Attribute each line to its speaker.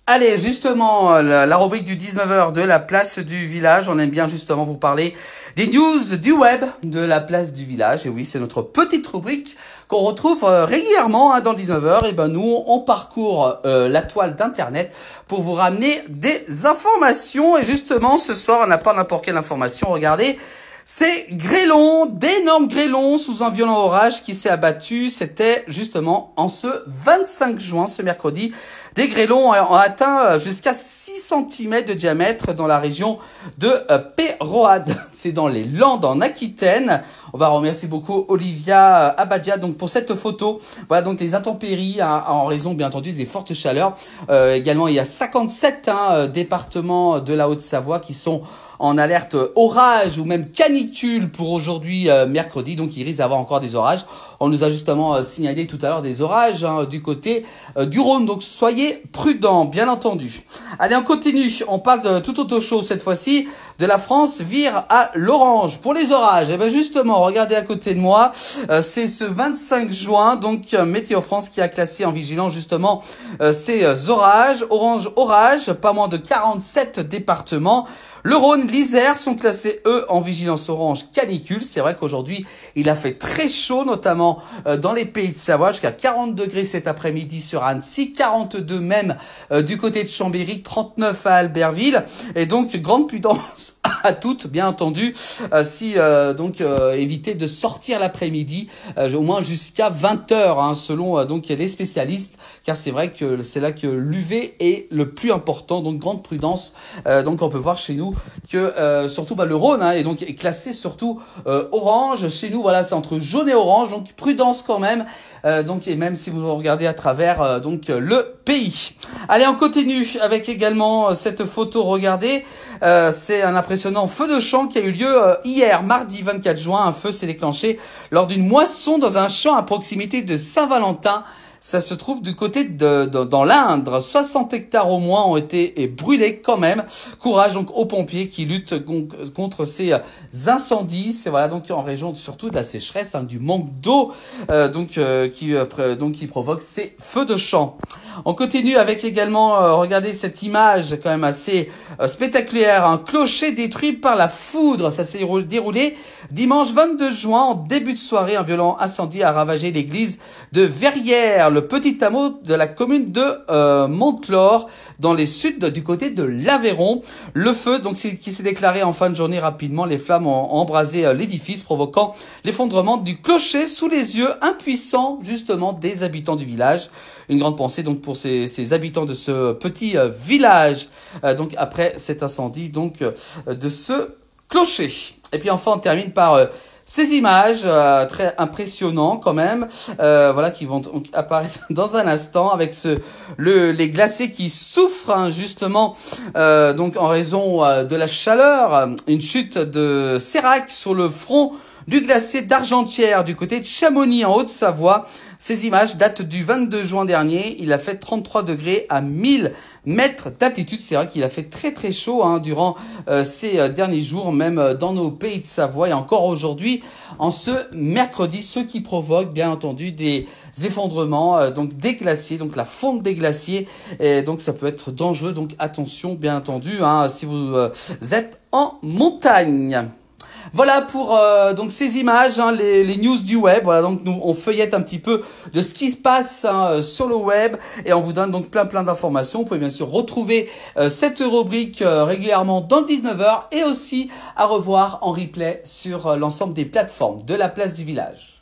Speaker 1: Allez, justement, la rubrique du 19h de la place du village. On aime bien justement vous parler des news du web de la place du village. Et oui, c'est notre petite rubrique qu'on retrouve régulièrement dans le 19h. Et ben nous, on parcourt la toile d'internet pour vous ramener des informations. Et justement, ce soir, on n'a pas n'importe quelle information. Regardez. C'est grêlons, d'énormes grêlons sous un violent orage qui s'est abattu. C'était justement en ce 25 juin, ce mercredi. Des grêlons ont atteint jusqu'à 6 cm de diamètre dans la région de Péroade. C'est dans les Landes en Aquitaine. On va remercier beaucoup Olivia Abadia donc pour cette photo. Voilà donc les intempéries en raison bien entendu des fortes chaleurs. Également il y a 57 départements de la Haute-Savoie qui sont en alerte orage ou même canicule pour aujourd'hui mercredi. Donc il risque d'avoir encore des orages. On nous a justement signalé tout à l'heure des orages du côté du Rhône. Donc soyez prudents bien entendu. Allez on continue. On parle de tout autre chose cette fois-ci. De la France vire à l'orange pour les orages. Et bien justement, regardez à côté de moi, c'est ce 25 juin, donc Météo France qui a classé en vigilance justement ces orages, orange orage, pas moins de 47 départements. Le Rhône, l'Isère sont classés, eux, en vigilance orange canicule. C'est vrai qu'aujourd'hui, il a fait très chaud, notamment dans les pays de Savoie, jusqu'à 40 degrés cet après-midi sur Annecy, 42 même du côté de Chambéry, 39 à Albertville. Et donc, grande prudence à toutes, bien entendu, évitez de sortir l'après-midi, au moins jusqu'à 20h, selon donc les spécialistes, car c'est vrai que c'est là que l'UV est le plus important, donc grande prudence. Donc on peut voir chez nous que surtout le Rhône est donc classé surtout orange. Chez nous, voilà, c'est entre jaune et orange, donc prudence quand même. Donc et même si vous regardez à travers le pays. Allez, on continue avec également cette photo. Regardez, c'est un impressionnant feu de champ qui a eu lieu hier, mardi 24 juin. Un feu s'est déclenché lors d'une moisson dans un champ à proximité de Saint-Valentin. Ça se trouve du côté dans l'Indre. 60 hectares au moins ont été brûlés quand même. Courage donc aux pompiers qui luttent contre ces incendies. C'est voilà donc en région surtout de la sécheresse, du manque d'eau qui provoque ces feux de champ. On continue avec également, regardez cette image quand même assez spectaculaire. Un clocher détruit par la foudre. Ça s'est déroulé dimanche 22 juin en début de soirée. Un violent incendie a ravagé l'église de Verrières, le petit hameau de la commune de Montelor, dans les suds du côté de l'Aveyron. Le feu qui s'est déclaré en fin de journée rapidement. Les flammes ont embrasé l'édifice, provoquant l'effondrement du clocher sous les yeux impuissants justement des habitants du village. Une grande pensée donc pour ces habitants de ce petit village donc après cet incendie de ce clocher. Et puis enfin on termine par ces images très impressionnantes quand même, qui vont donc apparaître dans un instant avec les glaciers qui souffrent justement donc en raison de la chaleur. Une chute de sérac sur le front du glacier d'Argentière du côté de Chamonix en Haute-Savoie. Ces images datent du 22 juin dernier. Il a fait 33 degrés à 1000 mètres d'altitude. C'est vrai qu'il a fait très très chaud durant ces derniers jours, même dans nos pays de Savoie et encore aujourd'hui en ce mercredi, ce qui provoque bien entendu des effondrements des glaciers, donc la fonte des glaciers, et donc ça peut être dangereux, donc attention bien entendu si vous êtes en montagne. Voilà pour donc ces images, les news du web. Voilà, donc nous on feuillette un petit peu de ce qui se passe sur le web et on vous donne donc plein d'informations. Vous pouvez bien sûr retrouver cette rubrique régulièrement dans le 19h et aussi à revoir en replay sur l'ensemble des plateformes de la place du village.